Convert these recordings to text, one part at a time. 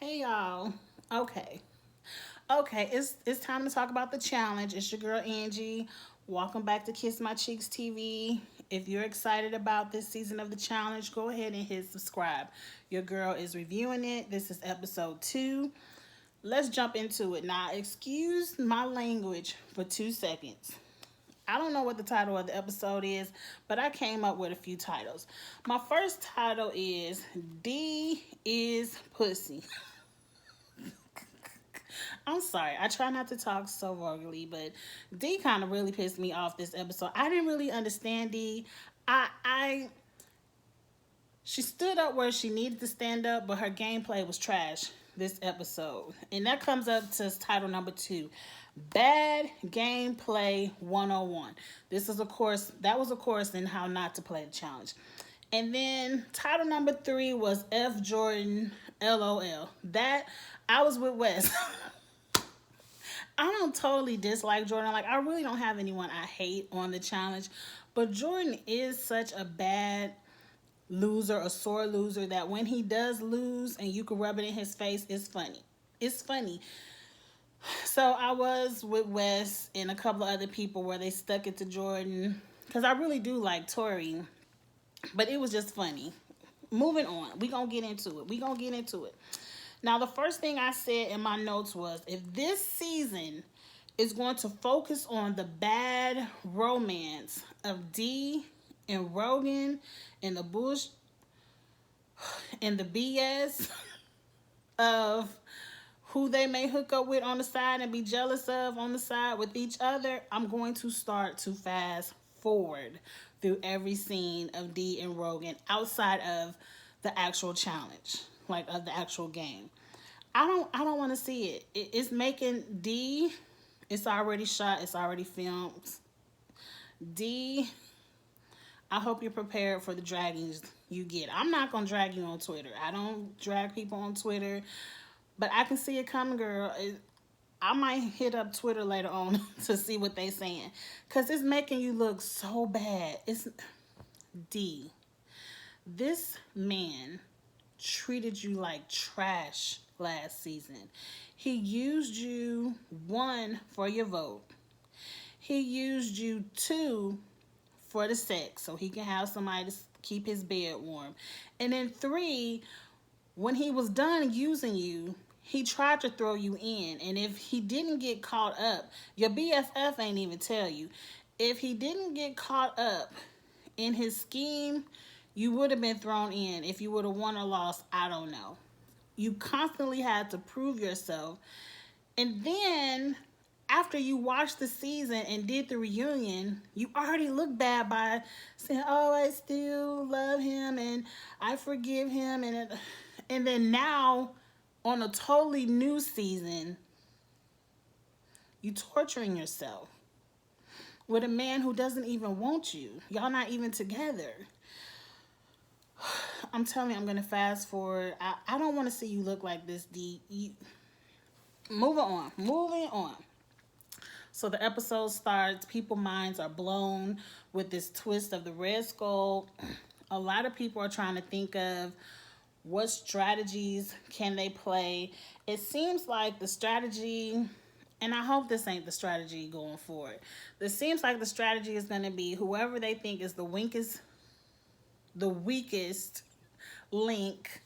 Hey y'all. Okay. It's time to talk about the challenge. It's your girl Angie. Welcome back to Kiss My Cheeks TV. If you're excited about this season of the challenge, go ahead and hit subscribe. Your girl is reviewing it. This is episode 2. Let's jump into it. Now, excuse my language for 2 seconds. I don't know what the title of the episode is, but I came up with a few titles. My first title is D is Pussy. I'm sorry. I try not to talk so vulgarly, but D kind of really pissed me off this episode. I didn't really understand D. I she stood up where she needed to stand up, but her gameplay was trash this episode. And that comes up to title number 2. Bad Gameplay 101. This is a course that was a course in how not to play the challenge. And then title number 3 was F Jordan LOL. That I was with Wes. I don't totally dislike Jordan. Like, I really don't have anyone I hate on the challenge. But Jordan is such a bad loser, a sore loser, that when he does lose and you can rub it in his face, it's funny. It's funny. So I was with Wes and a couple of other people where they stuck it to Jordan. Because I really do like Tory. But it was just funny. Moving on. We gonna get into it. Now, the first thing I said in my notes was, if this season is going to focus on the bad romance of D and Rogan and the bush and the BS of who they may hook up with on the side and be jealous of on the side with each other, I'm going to start to fast forward through every scene of D and Rogan outside of the actual challenge, like of the actual game. I don't want to see it. It's making D. It's already shot. It's already filmed. D. I hope you're prepared for the draggings you get. I'm not gonna drag you on Twitter. I don't drag people on Twitter, but I can see it coming, girl. I might hit up Twitter later on to see what they saying, cause it's making you look so bad. It's D. This man treated you like trash last season. He used you, 1, for your vote. He used you, 2, for the sex, so he can have somebody to keep his bed warm. And then 3, when he was done using you, he tried to throw you in. And if he didn't get caught up, your BFF ain't even tell you. If he didn't get caught up in his scheme, you would have been thrown in. If you would have won or lost, I don't know. You constantly had to prove yourself. And then after you watched the season and did the reunion, you already look bad by saying, "Oh, I still love him and I forgive him." And then now on a totally new season, you torturing yourself with a man who doesn't even want you. Y'all not even together. I'm telling you, I'm gonna fast forward. I don't want to see you look like this, D. Moving on. So the episode starts. People's minds are blown with this twist of the Red Skull. A lot of people are trying to think of what strategies can they play. It seems like the strategy, and I hope this ain't the strategy going forward. It seems like the strategy is going to be whoever they think is the weakest link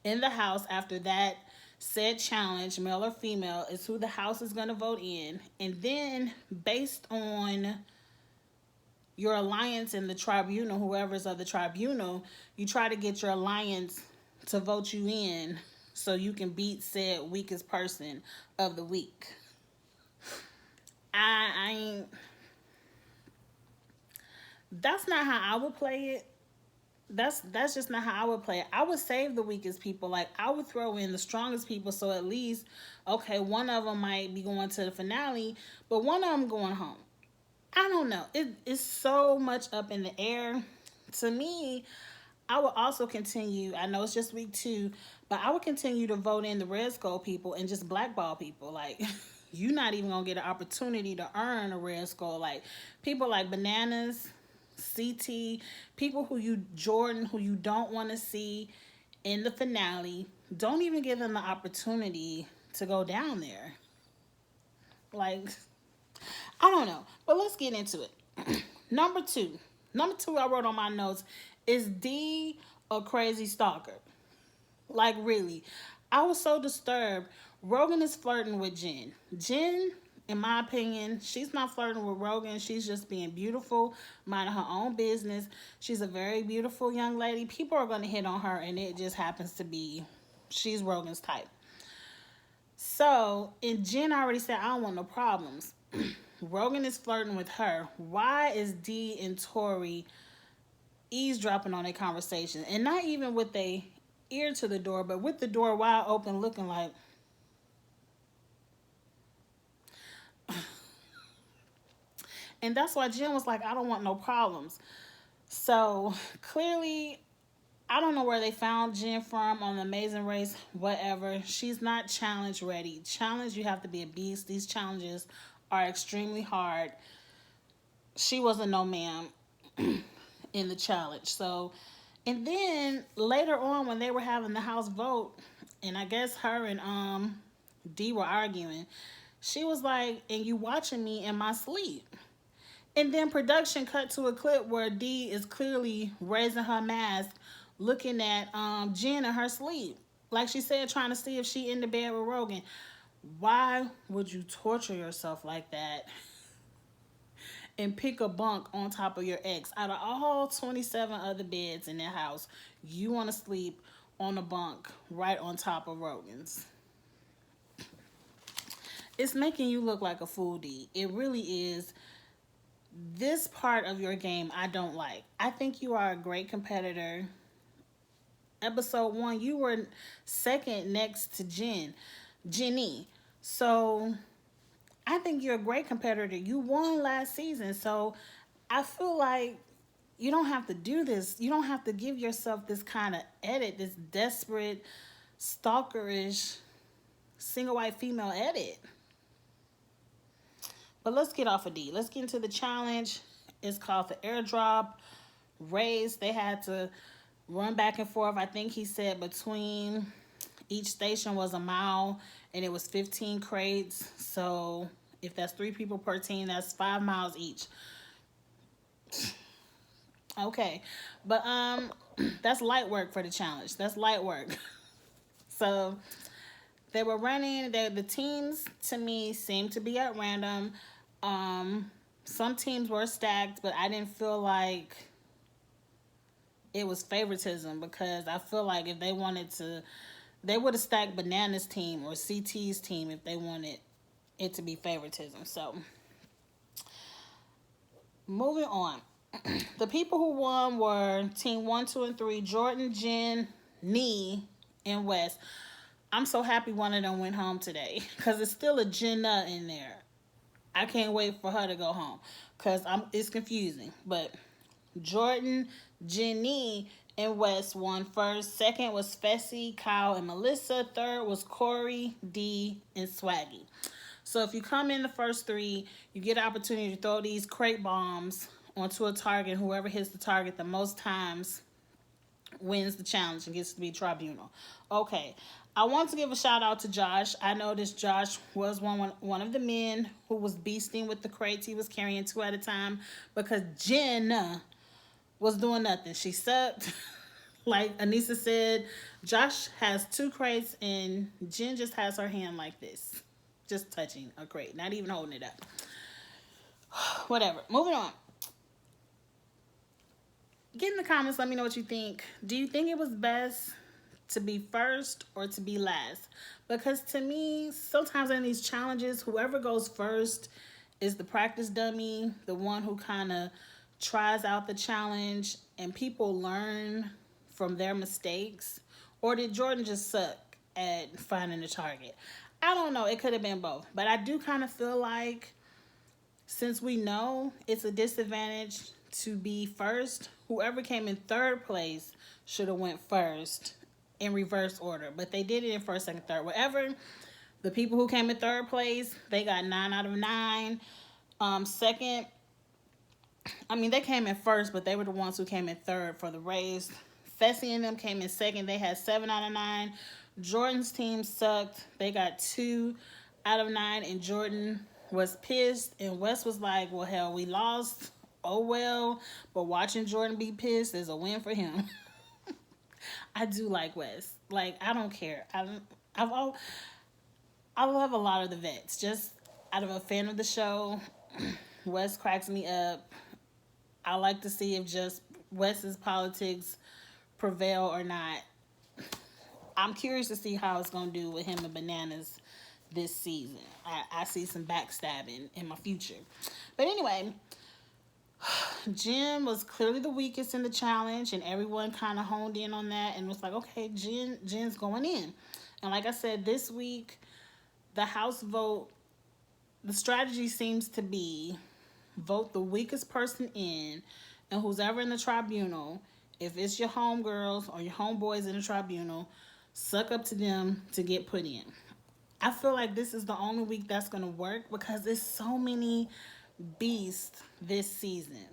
in the house after that said challenge, male or female, is who the house is going to vote in. And then based on your alliance in the tribunal, whoever's of the tribunal, you try to get your alliance to vote you in so you can beat said weakest person of the week. I ain't. That's not how I would play it. That's just not how I would play it. I would save the weakest people. Like, I would throw in the strongest people, so at least, okay, one of them might be going to the finale, but one of them going home. I don't know. It's so much up in the air. To me, I would also continue. I know it's just week 2, but I would continue to vote in the Red Skull people and just blackball people. Like, you're not even gonna get an opportunity to earn a Red Skull. Like, people like Bananas, CT, people who you Jordan, who you don't want to see in the finale, don't even give them the opportunity to go down there. Like, I don't know. But let's get into it. Number two. Number two I wrote on my notes is D a crazy stalker? Like, really. I was so disturbed. Rogan is flirting with Jen. Jen, in my opinion, she's not flirting with Rogan. She's just being beautiful, minding her own business. She's a very beautiful young lady. People are going to hit on her, and it just happens to be she's Rogan's type. So, and Jen already said, I don't want no problems. Rogan is flirting with her. Why is D and Tory eavesdropping on their conversation? And not even with a ear to the door, but with the door wide open, looking like. And that's why Jen was like, I don't want no problems. So clearly, I don't know where they found Jen from on the Amazing Race, whatever. She's not challenge ready. Challenge, you have to be a beast. These challenges are extremely hard. She wasn't no ma'am in the challenge. So, and then later on when they were having the house vote, and I guess her and D were arguing, she was like, and you watching me in my sleep. And then production cut to a clip where D is clearly raising her mask, looking at Jen in her sleep. Like she said, trying to see if she in the bed with Rogan. Why would you torture yourself like that and pick a bunk on top of your ex? Out of all 27 other beds in that house, you want to sleep on a bunk right on top of Rogan's. It's making you look like a fool, D. It really is. This part of your game I don't like. I think you are a great competitor. Episode 1, you were second next to Jenny. So I think you're a great competitor. You won last season. So I feel like you don't have to do this. You don't have to give yourself this kind of edit, this desperate, stalkerish, single white female edit. But let's get off of D. Let's get into the challenge. It's called the airdrop race. They had to run back and forth. I think he said between each station was a mile, and it was 15 crates. So if that's 3 people per team, that's 5 miles each. Okay. But that's light work for the challenge. That's light work. So they were running. The teams, to me, seemed to be at random. Some teams were stacked, but I didn't feel like it was favoritism, because I feel like if they wanted to, they would have stacked Banana's team or CT's team if they wanted it to be favoritism. So, moving on. The people who won were team 1, 2, and 3, Jordan, Jen, Nee, and Wes. I'm so happy one of them went home today, because it's still a Jenna in there. I can't wait for her to go home, because it's confusing. But Jordan, Jenny, and Wes won first. Second was Fessy, Kyle, and Melissa. Third was Corey, D, and Swaggy. So if you come in the first 3, you get an opportunity to throw these crate bombs onto a target. Whoever hits the target the most times wins the challenge and gets to be tribunal. Okay, I want to give a shout out to Josh. I noticed Josh was one of the men who was beasting with the crates. He was carrying 2 at a time, because Jen was doing nothing. She sucked. Like Anissa said, Josh has 2 crates and Jen just has her hand like this, just touching a crate, not even holding it up. Whatever. Moving on. Get in the comments, let me know what you think. Do you think it was best to be first or to be last? Because to me, sometimes in these challenges, whoever goes first is the practice dummy, the one who kind of tries out the challenge, and people learn from their mistakes. Or did Jordan just suck at finding the target? I don't know. It could have been both. But I do kind of feel like, since we know it's a disadvantage to be first, whoever came in third place should have went first in reverse order. But they did it in first, second, third. Whatever. The people who came in third place, they got 9 out of 9. Second, I mean, they came in first, but they were the ones who came in third for the race. Fessy and them came in second. They had 7 out of 9. Jordan's team sucked. They got 2 out of 9, and Jordan was pissed. And Wes was like, "Well, hell, we lost. Oh well." But watching Jordan be pissed is a win for him. I do like Wes. Like, I don't care. I've all I love a lot of the vets. Just out of a fan of the show, Wes cracks me up. I like to see if just Wes's politics prevail or not. I'm curious to see how it's going to do with him and Bananas this season. I see some backstabbing in my future. But anyway, Jen was clearly the weakest in the challenge, and everyone kind of honed in on that and was like, okay, Jen's going in. And like I said, this week, the House vote, the strategy seems to be vote the weakest person in, and who's ever in the tribunal, if it's your homegirls or your homeboys in the tribunal, suck up to them to get put in. I feel like this is the only week that's going to work because there's so many beasts this season.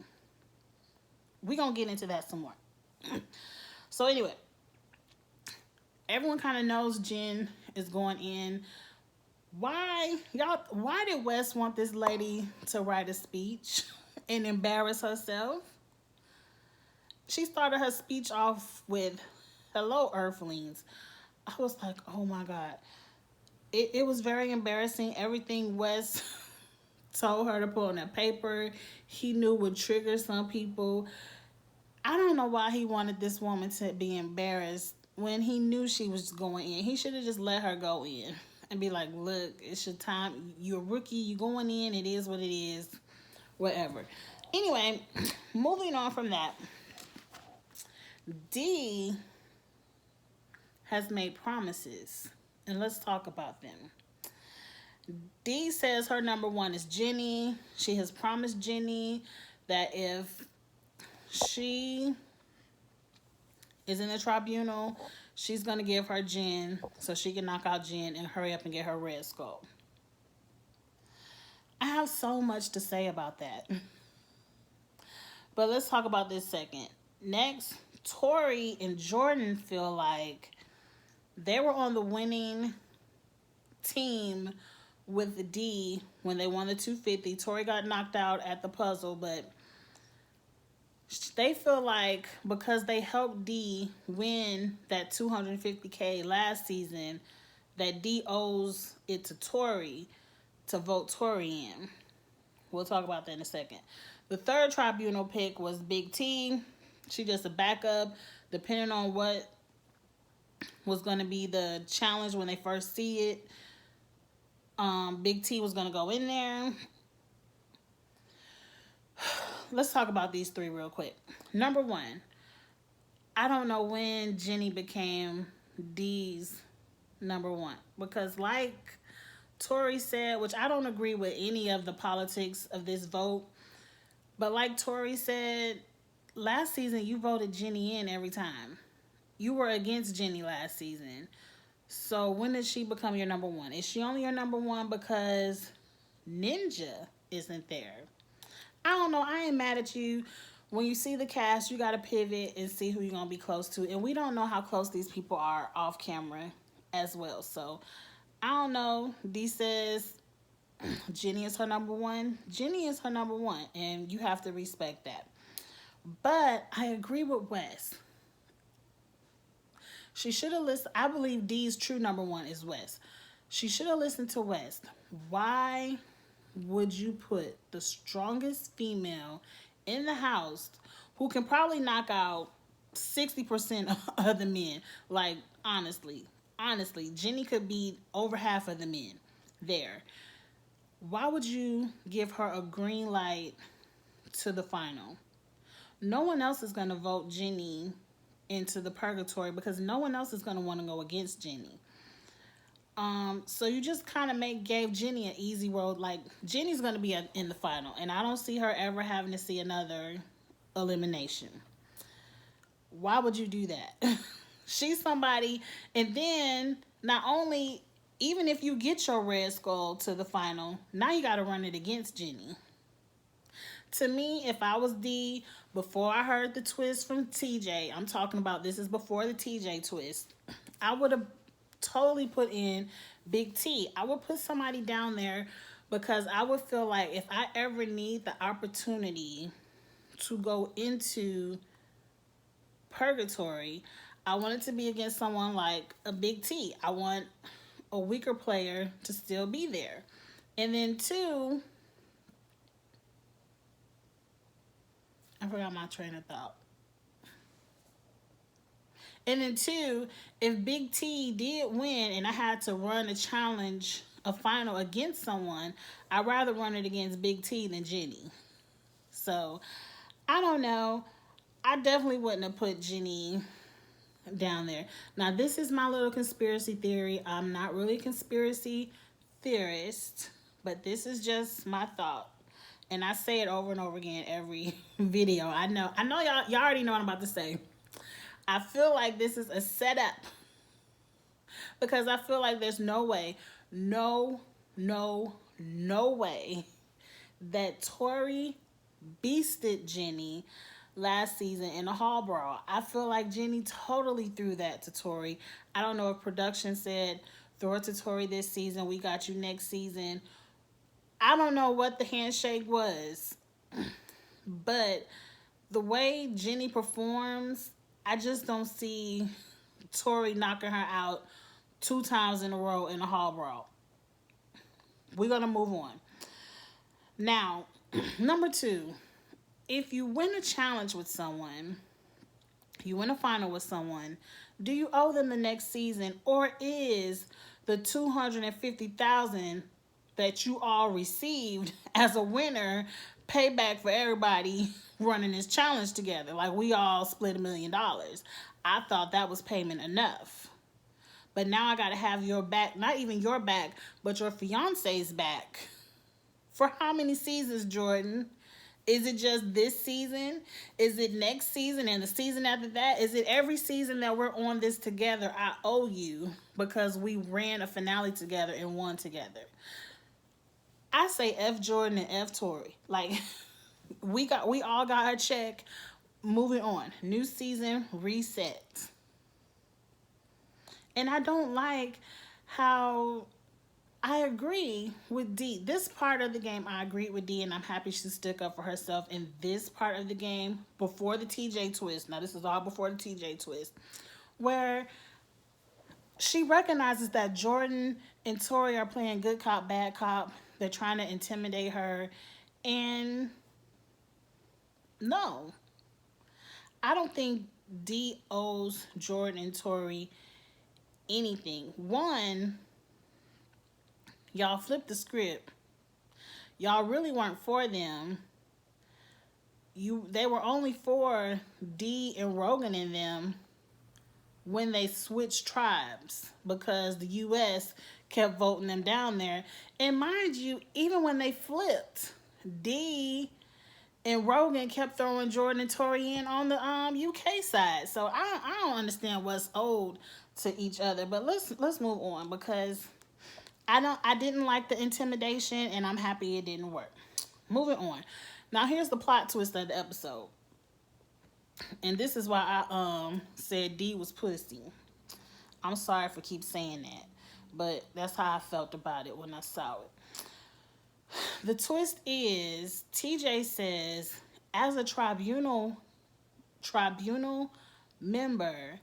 We're going to get into that some more. So anyway, everyone kind of knows Jen is going in. Why did Wes want this lady to write a speech and embarrass herself? She started her speech off with, "Hello, Earthlings." I was like, oh my God. It was very embarrassing. Everything Wes told her to put on that paper, he knew would trigger some people. I don't know why he wanted this woman to be embarrassed when he knew she was going in. He should have just let her go in and be like, look, it's your time. You're a rookie. You're going in. It is what it is. Whatever. Anyway, moving on from that. Dee has made promises, and let's talk about them. Dee says her number one is Jenny. She has promised Jenny that if she is in the tribunal, she's going to give her Jen so she can knock out Jen and hurry up and get her red skull. I have so much to say about that. But let's talk about this second. Next, Tory and Jordan feel like they were on the winning team with Dee when they won the 250. Tory got knocked out at the puzzle, but they feel like because they helped Dee win that $250K last season, that Dee owes it to Tory to vote Tory in. We'll talk about that in a second. The third tribunal pick was Big T. She just a backup, depending on what was going to be the challenge when they first see it. Big T was going to go in there. Let's talk about these three real quick. Number one, I don't know when Jenny became Dee's number one. Because like Tory said, which I don't agree with any of the politics of this vote, but like Tory said, last season you voted Jenny in every time. You were against Jenny last season. So when did she become your number one? Is she only your number one because Ninja isn't there? I don't know. I ain't mad at you. When you see the cast, you got to pivot and see who you're going to be close to. And we don't know how close these people are off camera as well. So I don't know. Dee says Jenny is her number one. Jenny is her number one. And you have to respect that. But I agree with Wes. She should have listened. I believe Dee's true number one is Wes. She should have listened to Wes. Why would you put the strongest female in the house who can probably knock out 60% of the men? Like, honestly, Jenny could beat over half of the men there. Why would you give her a green light to the final? No one else is going to vote Jenny into the purgatory because no one else is going to want to go against Jenny. So you just kind of gave Jenny an easy road. Like, Jenny's going to be in the final, and I don't see her ever having to see another elimination. Why would you do that? She's somebody, and then not only, even if you get your red skull to the final, now you got to run it against Jenny. To me, if I was D, before I heard the twist from TJ, I'm talking about this is before the TJ twist, I would have totally put in Big T. I would put somebody down there because I would feel like if I ever need the opportunity to go into purgatory, I want it to be against someone like a Big T. I want a weaker player to still be there. And then two, I forgot my train of thought. And then two, if Big T did win and I had to run a challenge, a final against someone, I'd rather run it against Big T than Jenny. So I don't know. I definitely wouldn't have put Jenny down there. Now this is my little conspiracy theory. I'm not really a conspiracy theorist, but this is just my thought. And I say it over and over again every video. I know y'all already know what I'm about to say. I feel like this is a setup because I feel like there's no way, no way that Tory beasted Jenny last season in the hall brawl. I feel like Jenny totally threw that to Tory. I don't know if production said throw it to Tory this season, we got you next season. I don't know what the handshake was, but the way Jenny performs, I just don't see Tory knocking her out 2 times in a row in a hall brawl. We're going to move on. Now, number two, if you win a challenge with someone, you win a final with someone, do you owe them the next season, or is the $250,000 that you all received as a winner payback for everybody running this challenge together? Like we all split $1,000,000. I thought that was payment enough. But now I gotta have your back, not even your back, but your fiance's back. For how many seasons, Jordan? Is it just this season? Is it next season and the season after that? Is it every season that we're on this together? I owe you because we ran a finale together and won together. I say F Jordan and F Tory. Like we all got our check. Moving on. New season, reset. And I don't like how I agree with D. This part of the game, I agreed with D, and I'm happy she stuck up for herself in this part of the game before the TJ twist. Now, this is all before the TJ twist, where she recognizes that Jordan and Tory are playing good cop, bad cop. They're trying to intimidate her. And no, I don't think D owes Jordan and Tory anything. One, y'all flipped the script. Y'all really weren't for them. They were only for D and Rogan and them when they switched tribes because the US kept voting them down there. And mind you, even when they flipped, D and Rogan kept throwing Jordan and Tory in on the UK side. So I don't understand what's owed to each other. But let's move on because I didn't like the intimidation and I'm happy it didn't work. Moving on. Now here's the plot twist of the episode. And this is why I said D was pussy. I'm sorry for keep saying that, but that's how I felt about it when I saw it. The twist is TJ says, as a tribunal member,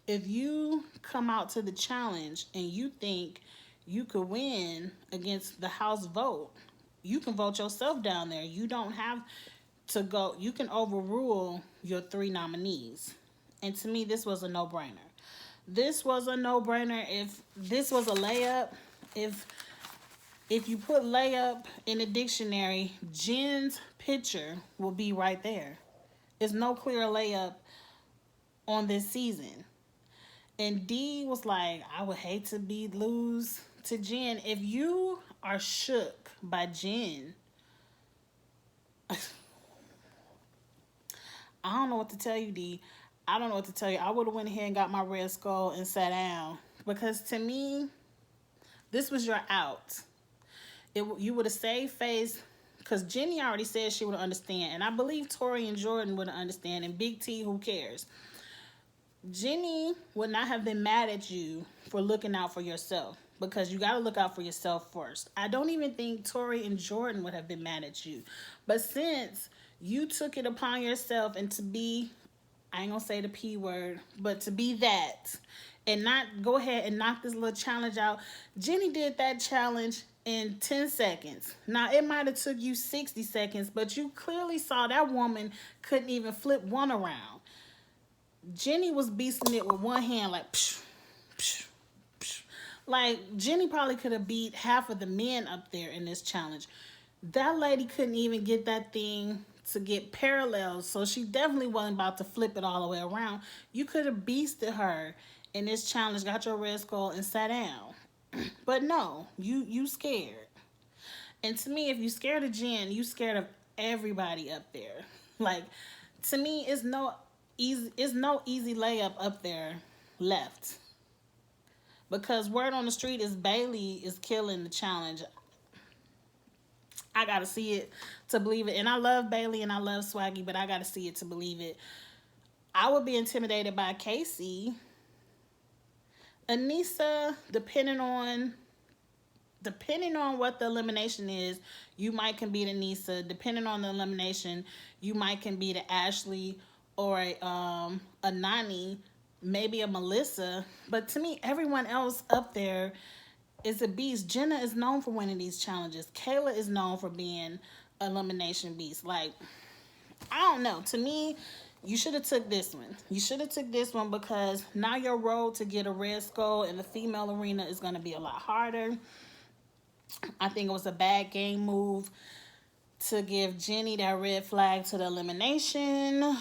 if you come out to the challenge and you think you could win against the House vote, you can vote yourself down there. You don't have to go. You can overrule your 3 nominees. And to me, this was a no-brainer. This was a no-brainer. If this was a layup, if you put layup in the dictionary, Jen's picture will be right there. There's no clear layup on this season. And D was like, I would hate to lose to Jen. If you are shook by Jen, I don't know what to tell you, D. I don't know what to tell you. I would have went ahead and got my red skull and sat down. Because to me, this was your out. You would have saved face Because Jenny already said she would understand. And I believe Tory and Jordan would understand. And Big T, who cares? Jenny would not have been mad at you for looking out for yourself. Because you got to look out for yourself first. I don't even think Tory and Jordan would have been mad at you. But since you took it upon yourself and to be, I ain't going to say the P word, but to be that and not go ahead and knock this little challenge out. Jenny did that challenge in 10 seconds. Now, it might have took you 60 seconds, but you clearly saw that woman couldn't even flip one around. Jenny was beasting it with one hand like, psh, psh, psh. Like, Jenny probably could have beat half of the men up there in this challenge. That lady couldn't even get that thing to get parallels, so she definitely wasn't about to flip it all the way around. You could have beasted her in this challenge, got your red skull, and sat down. But no, you scared. And to me, if you scared of Jen, you scared of everybody up there. Like, to me, it's no easy layup up there left. Because word on the street is Bailey is killing the challenge. I gotta see it to believe it. And I love Bailey and I love Swaggy, but I gotta see it to believe it. I would be intimidated by Casey. Anissa, depending on what the elimination is, you might can beat Anissa. Depending on the elimination, you might can beat a Ashley or a Nani, maybe a Melissa. But to me, everyone else up there is a beast. Jenna is known for winning these challenges. Kayla is known for being an elimination beast. Like, I don't know. To me, you should have took this one. You should have took this one because now your road to get a red skull in the female arena is going to be a lot harder. I think it was a bad game move to give Jenny that red flag to the elimination.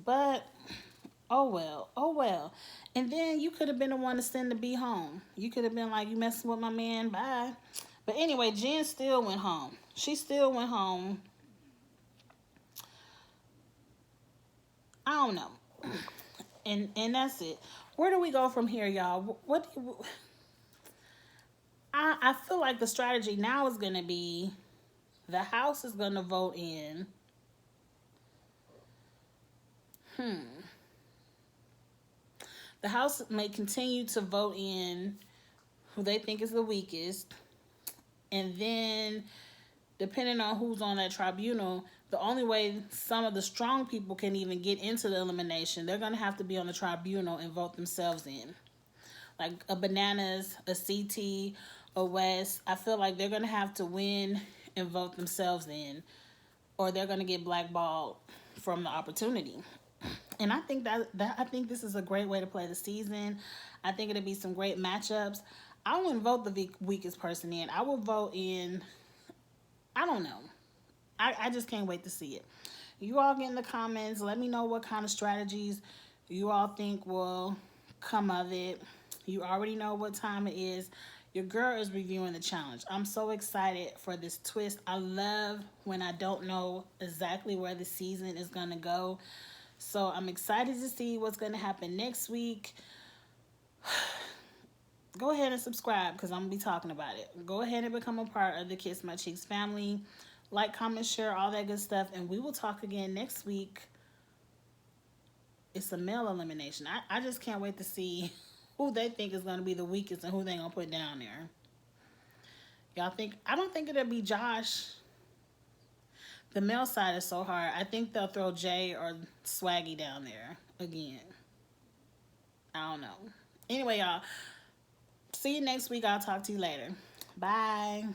But, oh well. Oh well. And then you could have been the one to send the B home. You could have been like, you messing with my man, bye. But anyway, Jen still went home. She still went home. I don't know. And that's it. Where do we go from here, y'all? I feel like the strategy now is going to be the House is going to vote in. The House may continue to vote in who they think is the weakest. And then, depending on who's on that tribunal, the only way some of the strong people can even get into the elimination, they're going to have to be on the tribunal and vote themselves in. Like a Bananas, a CT, a West. I feel like they're going to have to win and vote themselves in, or they're going to get blackballed from the opportunity. And I think I think this is a great way to play the season. I think it'll be some great matchups. I wouldn't vote the weakest person in. I would vote in, I don't know. I just can't wait to see it. You all get in the comments. Let me know what kind of strategies you all think will come of it. You already know what time it is. Your girl is reviewing the challenge. I'm so excited for this twist. I love when I don't know exactly where the season is going to go. So I'm excited to see what's going to happen next week. Go ahead and subscribe because I'm going to be talking about it. Go ahead and become a part of the Kiss My Cheeks family. Like, comment, share, all that good stuff. And we will talk again next week. It's a male elimination. I just can't wait to see who they think is going to be the weakest and who they're going to put down there. Y'all think? I don't think it'll be Josh. The male side is so hard. I think they'll throw Jay or Swaggy down there again. I don't know. Anyway, y'all. See you next week. I'll talk to you later. Bye.